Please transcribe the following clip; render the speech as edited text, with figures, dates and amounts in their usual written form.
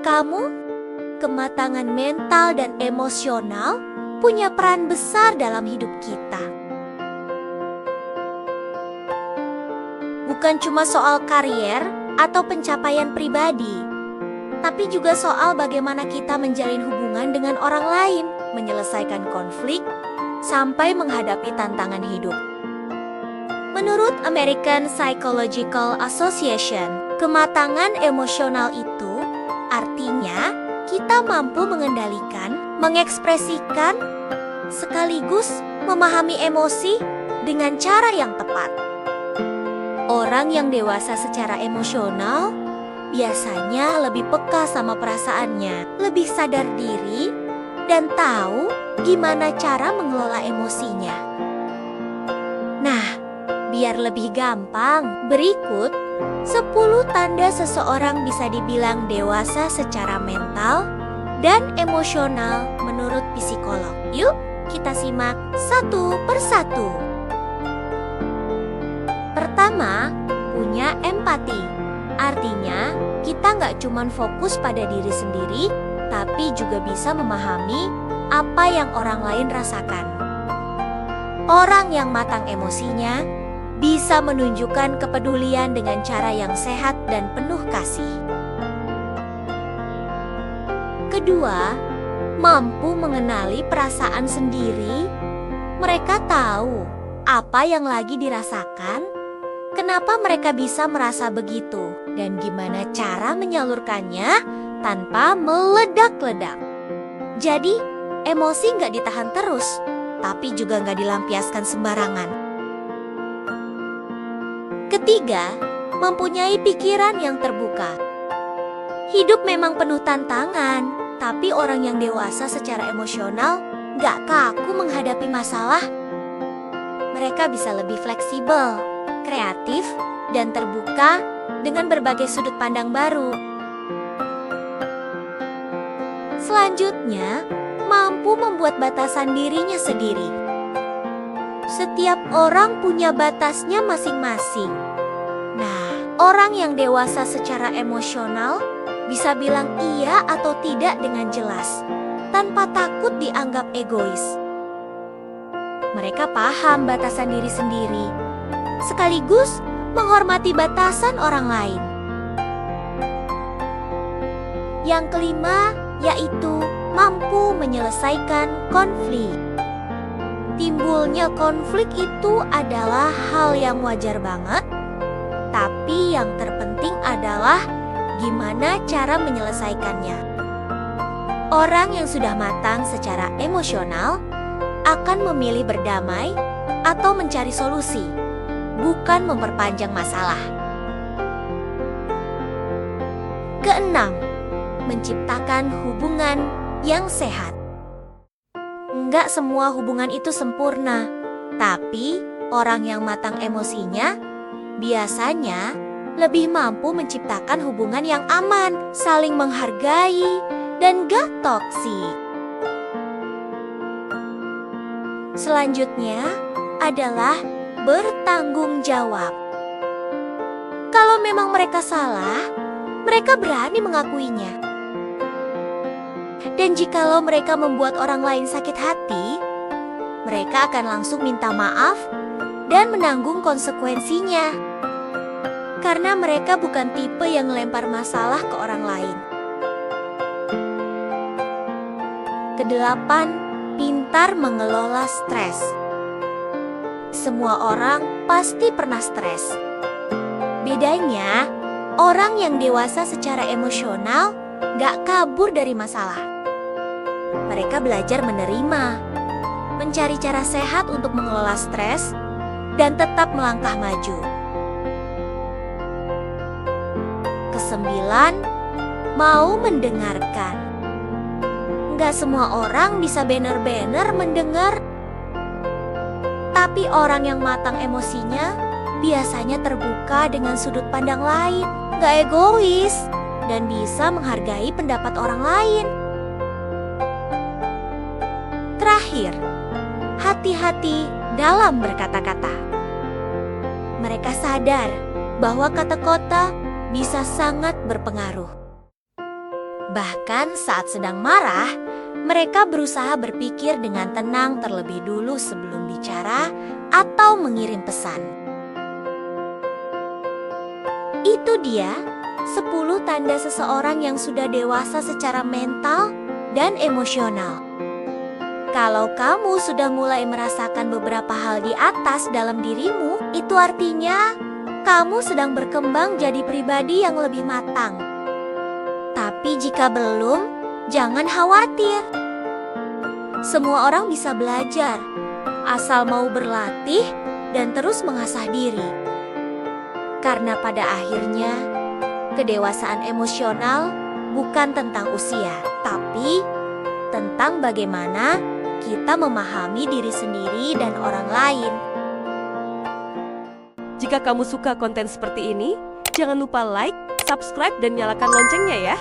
kamu, kematangan mental dan emosional punya peran besar dalam hidup kita. Bukan cuma soal karier atau pencapaian pribadi, tapi juga soal bagaimana kita menjalin hubungan dengan orang lain, menyelesaikan konflik, sampai menghadapi tantangan hidup. Menurut American Psychological Association, kematangan emosional itu artinya kita mampu mengendalikan, mengekspresikan, sekaligus memahami emosi dengan cara yang tepat. Orang yang dewasa secara emosional biasanya lebih peka sama perasaannya, lebih sadar diri, dan tahu gimana cara mengelola emosinya. Nah, biar lebih gampang, berikut 10 tanda seseorang bisa dibilang dewasa secara mental dan emosional menurut psikolog. Yuk, kita simak satu persatu. Pertama, punya empati. Artinya, kita nggak cuma fokus pada diri sendiri, tapi juga bisa memahami apa yang orang lain rasakan. Orang yang matang emosinya bisa menunjukkan kepedulian dengan cara yang sehat dan penuh kasih. Kedua, mampu mengenali perasaan sendiri. Mereka tahu apa yang lagi dirasakan, kenapa mereka bisa merasa begitu, dan gimana cara menyalurkannya tanpa meledak-ledak. Jadi, emosi nggak ditahan terus, tapi juga nggak dilampiaskan sembarangan. Ketiga, mempunyai pikiran yang terbuka. Hidup memang penuh tantangan, tapi orang yang dewasa secara emosional nggak kaku menghadapi masalah. Mereka bisa lebih fleksibel, kreatif, dan terbuka dengan berbagai sudut pandang baru. Selanjutnya, mampu membuat batasan dirinya sendiri. Setiap orang punya batasnya masing-masing. Nah, orang yang dewasa secara emosional bisa bilang iya atau tidak dengan jelas, tanpa takut dianggap egois. Mereka paham batasan diri sendiri, sekaligus menghormati batasan orang lain. Yang kelima, yaitu mampu menyelesaikan konflik. Timbulnya konflik itu adalah hal yang wajar banget, tapi yang terpenting adalah gimana cara menyelesaikannya. Orang yang sudah matang secara emosional akan memilih berdamai atau mencari solusi, bukan memperpanjang masalah. Keenam, menciptakan hubungan yang sehat. Enggak semua hubungan itu sempurna, tapi orang yang matang emosinya biasanya lebih mampu menciptakan hubungan yang aman, saling menghargai, dan gak toksik. Selanjutnya adalah bertanggung jawab. Kalau memang mereka salah, mereka berani mengakuinya. Dan jikalau mereka membuat orang lain sakit hati, mereka akan langsung minta maaf dan menanggung konsekuensinya. Karena mereka bukan tipe yang melempar masalah ke orang lain. Kedelapan, pintar mengelola stres. Semua orang pasti pernah stres. Bedanya, orang yang dewasa secara emosional gak kabur dari masalah. Mereka belajar menerima, mencari cara sehat untuk mengelola stres, dan tetap melangkah maju. Kesembilan, mau mendengarkan. Gak semua orang bisa bener-bener mendengar, tapi orang yang matang emosinya biasanya terbuka dengan sudut pandang lain, gak egois, dan bisa menghargai pendapat orang lain. Terakhir, hati-hati dalam berkata-kata. Mereka sadar bahwa kata-kata bisa sangat berpengaruh. Bahkan saat sedang marah, mereka berusaha berpikir dengan tenang terlebih dulu sebelum bicara atau mengirim pesan. Itu dia 10 tanda seseorang yang sudah dewasa secara mental dan emosional. Kalau kamu sudah mulai merasakan beberapa hal di atas dalam dirimu, itu artinya kamu sedang berkembang jadi pribadi yang lebih matang. Tapi jika belum, jangan khawatir. Semua orang bisa belajar, asal mau berlatih dan terus mengasah diri. Karena pada akhirnya, kedewasaan emosional bukan tentang usia, tapi tentang bagaimana kita memahami diri sendiri dan orang lain. Jika kamu suka konten seperti ini, jangan lupa like, subscribe, dan nyalakan loncengnya ya.